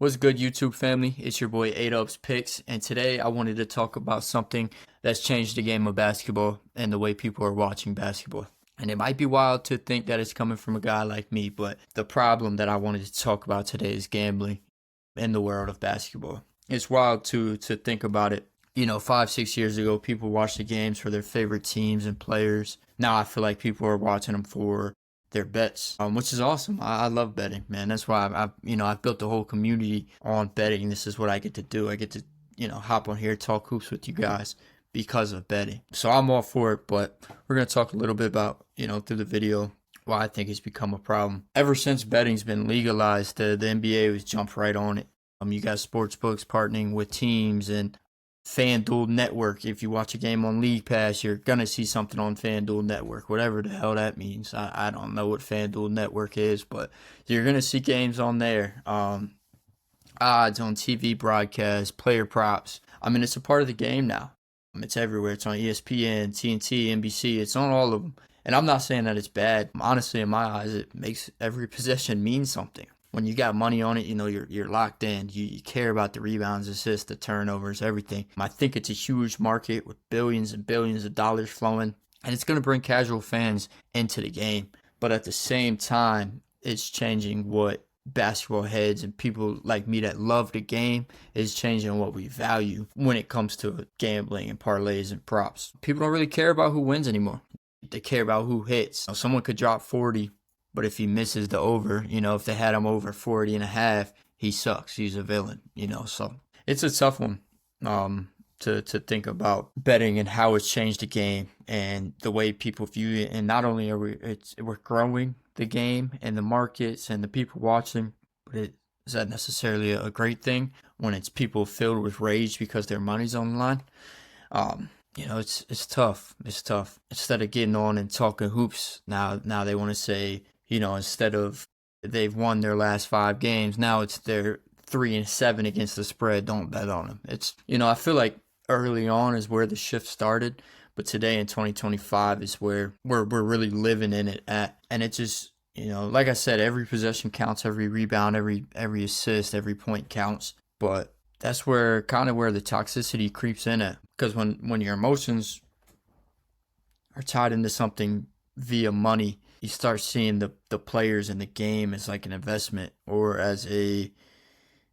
What's good, YouTube family? It's your boy 8ups Picks, and today I wanted to talk about something that's changed the game of basketball and the way people are watching basketball. And it might be wild to think that it's coming from a guy like me, but the problem that I wanted to talk about today is gambling in the world of basketball. It's wild to think about it. 5, 6 years ago, people watched the games for their favorite teams and players. Now I feel like people are watching them for their bets, which is awesome. I love betting, man. That's why I've built a whole community on betting. This is what I get to do. I get to, hop on here, talk hoops with you guys because of betting. So I'm all for it, but we're going to talk a little bit about, through the video, why I think it's become a problem. Ever since betting's been legalized, the NBA has jumped right on it. You got sports books partnering with teams and FanDuel Network. If you watch a game on League Pass, you're going to see something on FanDuel Network, whatever the hell that means. I don't know what FanDuel Network is, but you're going to see games on there. Odds on TV broadcasts, player props. I mean, it's a part of the game now. It's everywhere. It's on ESPN, TNT, NBC. It's on all of them. And I'm not saying that it's bad. Honestly, in my eyes, it makes every possession mean something. When you got money on it, you're locked in. You care about the rebounds, assists, the turnovers, everything. I think it's a huge market with billions and billions of dollars flowing, and it's going to bring casual fans into the game. But at the same time, it's changing what basketball heads and people like me that love the game is changing what we value when it comes to gambling and parlays and props. People don't really care about who wins anymore. They care about who hits. Someone could drop 40. But if he misses the over, if they had him over 40 and a half, he sucks. He's a villain, So it's a tough one to think about betting and how it's changed the game and the way people view it. And not only are we're growing the game and the markets and the people watching, but is that necessarily a great thing when it's people filled with rage because their money's on the line? It's tough. It's tough. Instead of getting on and talking hoops, now they want to say, instead of they've won their last 5 games, now it's they're 3-7 against the spread. Don't bet on them. It's, I feel like early on is where the shift started, but today in 2025 is where we're really living in it at. And it just, like I said, every possession counts, every rebound, every assist, every point counts. But that's where the toxicity creeps in at, because when your emotions are tied into something via money, you start seeing the players in the game as like an investment or as a,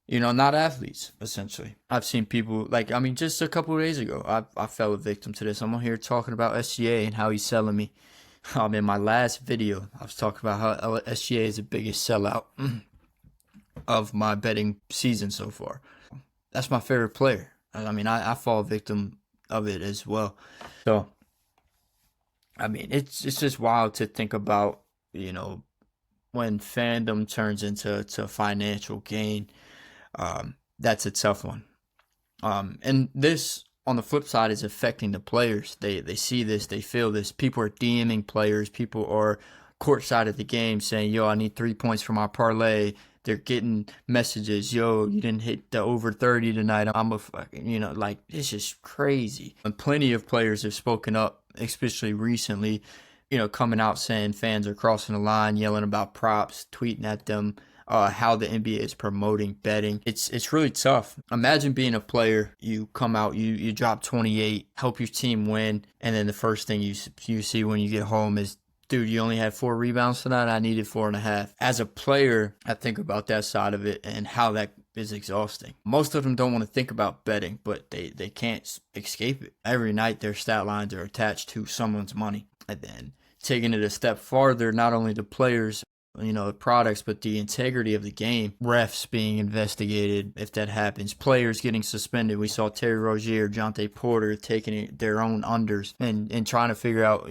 not athletes, essentially. I've seen people just a couple of days ago, I fell a victim to this. I'm on here talking about SGA and how he's selling me. In my last video, I was talking about how SGA is the biggest sellout of my betting season so far. That's my favorite player. I fall victim of it as well. So, it's just wild to think about, when fandom turns into financial gain. That's a tough one. And this, on the flip side, is affecting the players. They see this, they feel this. People are DMing players. People are courtside of the game saying, yo, I need 3 points for my parlay. They're getting messages, yo, you didn't hit the over 30 tonight. I'm a fucking, it's just crazy. And plenty of players have spoken up, especially recently, coming out saying fans are crossing the line, yelling about props, tweeting at them, how the NBA is promoting betting. It's really tough. Imagine being a player, you come out, you drop 28, help your team win, and then the first thing you see when you get home is, dude, you only had 4 rebounds tonight. I needed 4.5. As a player, I think about that side of it and how that is exhausting. Most of them don't want to think about betting, but they can't escape it. Every night their stat lines are attached to someone's money. And then taking it a step farther, not only the players, the products, but the integrity of the game. Refs being investigated if that happens. Players getting suspended. We saw Terry Rozier, Jonte Porter taking their own unders and trying to figure out,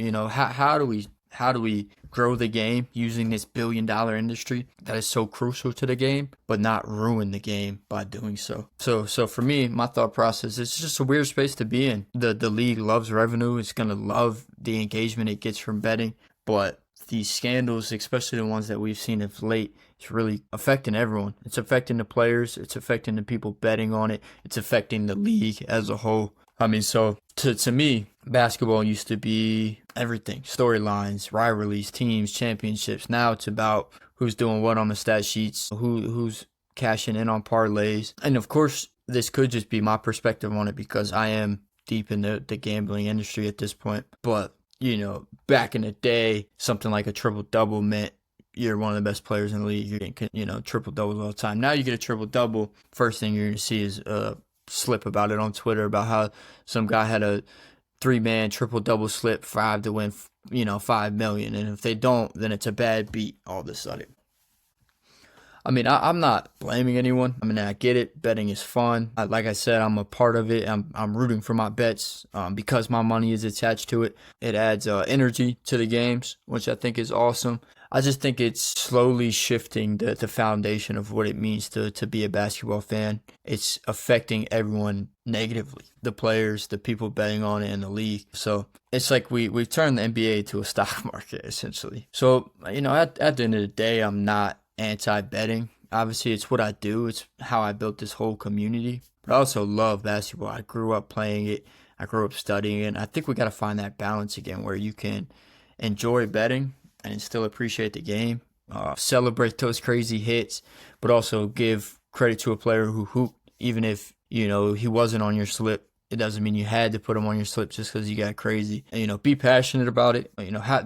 how do we grow the game using this billion-dollar industry that is so crucial to the game, but not ruin the game by doing so? So for me, my thought process, it's just a weird space to be in. The league loves revenue. It's going to love the engagement it gets from betting, but these scandals, especially the ones that we've seen of late, it's really affecting everyone. It's affecting the players. It's affecting the people betting on it. It's affecting the league as a whole. So to me, basketball used to be everything. Storylines, rivalries, teams, championships. Now it's about who's doing what on the stat sheets, who's cashing in on parlays. And of course, this could just be my perspective on it because I am deep in the gambling industry at this point. But, back in the day, something like a triple-double meant you're one of the best players in the league. You're getting, triple-doubles all the time. Now you get a triple-double, first thing you're going to see is a slip about it on Twitter about how some guy had a 3-man triple-double slip, 5 to win, $5 million. And if they don't, then it's a bad beat all of a sudden. I mean, I'm not blaming anyone. I mean, I get it. Betting is fun. Like I said, I'm a part of it. I'm rooting for my bets because my money is attached to it. It adds energy to the games, which I think is awesome. I just think it's slowly shifting the foundation of what it means to be a basketball fan. It's affecting everyone negatively. The players, the people betting on it, and the league. So it's like we've turned the NBA to a stock market, essentially. So, at the end of the day, I'm not anti-betting. Obviously, it's what I do. It's how I built this whole community. But I also love basketball. I grew up playing it. I grew up studying it. And I think we got to find that balance again where you can enjoy betting and still appreciate the game, celebrate those crazy hits, but also give credit to a player who hooped, even if, he wasn't on your slip. It doesn't mean you had to put him on your slip just because you got crazy. And, be passionate about it.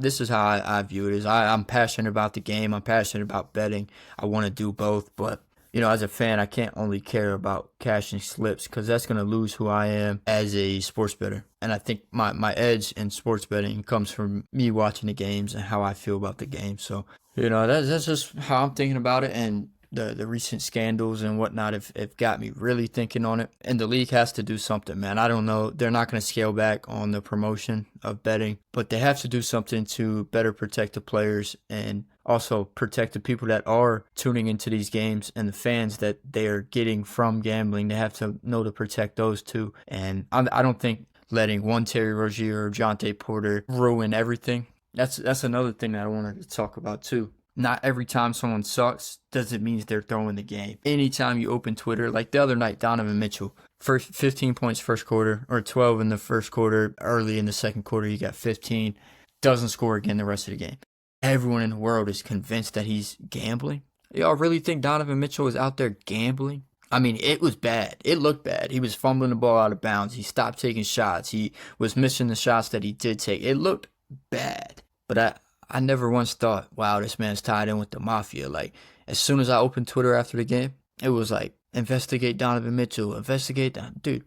This is how I view it. I'm passionate about the game. I'm passionate about betting. I want to do both. But, as a fan, I can't only care about cashing slips because that's going to lose who I am as a sports bettor. And I think my edge in sports betting comes from me watching the games and how I feel about the game. So, that's just how I'm thinking about it. And the recent scandals and whatnot have got me really thinking on it. And the league has to do something, man. I don't know. They're not going to scale back on the promotion of betting, but they have to do something to better protect the players and also protect the people that are tuning into these games and the fans that they are getting from gambling. They have to know to protect those too. And I don't think letting one Terry Rozier or Jonte Porter ruin everything. That's another thing that I wanted to talk about too. Not every time someone sucks doesn't mean they're throwing the game. Anytime you open Twitter, like the other night, Donovan Mitchell, first 15 points first quarter, or 12 in the first quarter, early in the second quarter, you got 15, doesn't score again the rest of the game. Everyone in the world is convinced that he's gambling. Y'all really think Donovan Mitchell is out there gambling? I mean, it was bad. It looked bad. He was fumbling the ball out of bounds. He stopped taking shots. He was missing the shots that he did take. It looked bad. But I never once thought, wow, this man's tied in with the mafia. Like, as soon as I opened Twitter after the game, it was like, investigate Donovan Mitchell, investigate that. Dude,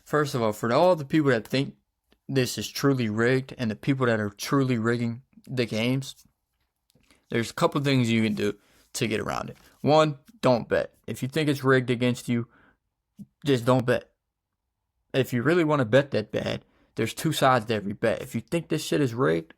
first of all, for all the people that think this is truly rigged and the people that are truly rigging the games, there's a couple things you can do to get around it. One, don't bet. If you think it's rigged against you, just don't bet. If you really want to bet that bad, there's two sides to every bet. If you think this shit is rigged,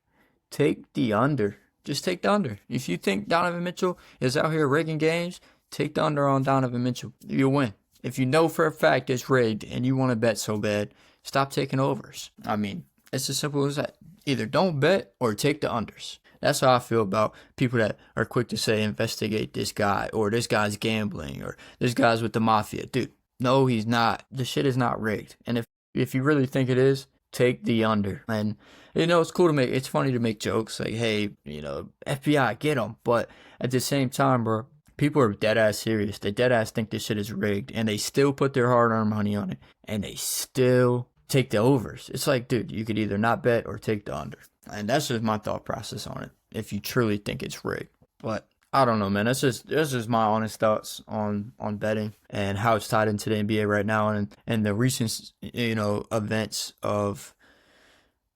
take the under. Just take the under. If you think Donovan Mitchell is out here rigging games, take the under on Donovan Mitchell. You'll win. If you know for a fact it's rigged and you want to bet so bad, stop taking overs. I mean, it's as simple as that. Either don't bet or take the unders. That's how I feel about people that are quick to say, investigate this guy, or this guy's gambling, or this guy's with the mafia. Dude, no, he's not. The shit is not rigged. And if you really think it is, take the under. And, it's cool to it's funny to make jokes like, hey, FBI, get them. But at the same time, bro, people are dead ass serious. They dead ass think this shit is rigged, and they still put their hard earned money on it, and they still take the overs. It's like, dude, you could either not bet or take the under. And that's just my thought process on it, if you truly think it's rigged. But I don't know, man. That's just my honest thoughts on betting and how it's tied into the NBA right now, and the recent events of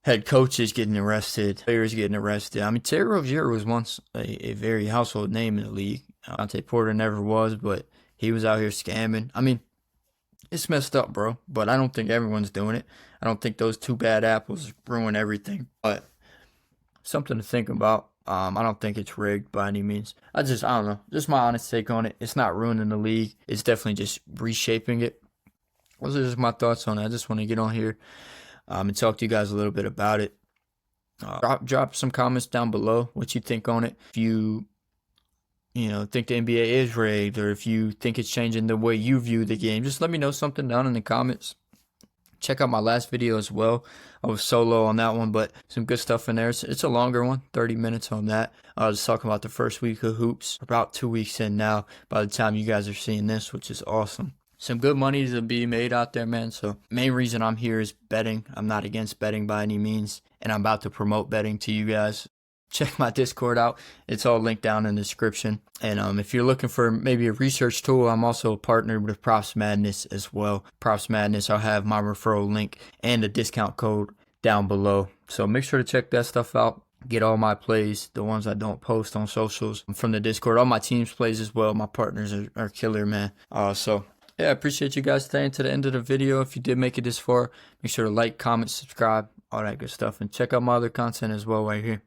head coaches getting arrested, players getting arrested. I mean, Terry Rozier was once a very household name in the league. Jonte Porter never was, but he was out here scamming. I mean, it's messed up, bro. But I don't think everyone's doing it. I don't think those two bad apples ruin everything. But something to think about. I don't think it's rigged by any means. I don't know. Just my honest take on it. It's not ruining the league. It's definitely just reshaping it. Those are just my thoughts on it. I just want to get on here and talk to you guys a little bit about it. Drop some comments down below what you think on it. If you think the NBA is rigged, or if you think it's changing the way you view the game, just let me know something down in the comments. Check out my last video as well. I was solo on that one, but some good stuff in there. It's a longer one, 30 minutes on that. I was talking about the first week of hoops, about 2 weeks in now by the time you guys are seeing this, which is awesome. Some good money to be made out there, man. So main reason I'm here is betting. I'm not against betting by any means, and I'm about to promote betting to you guys. Check my Discord out. It's all linked down in the description. And if you're looking for maybe a research tool, I'm also partnered with Props Madness as well. Props Madness, I'll have my referral link and a discount code down below. So make sure to check that stuff out. Get all my plays, the ones I don't post on socials, from the Discord. All my team's plays as well. My partners are killer, man. So yeah, I appreciate you guys staying to the end of the video. If you did make it this far, make sure to like, comment, subscribe, all that good stuff. And check out my other content as well right here.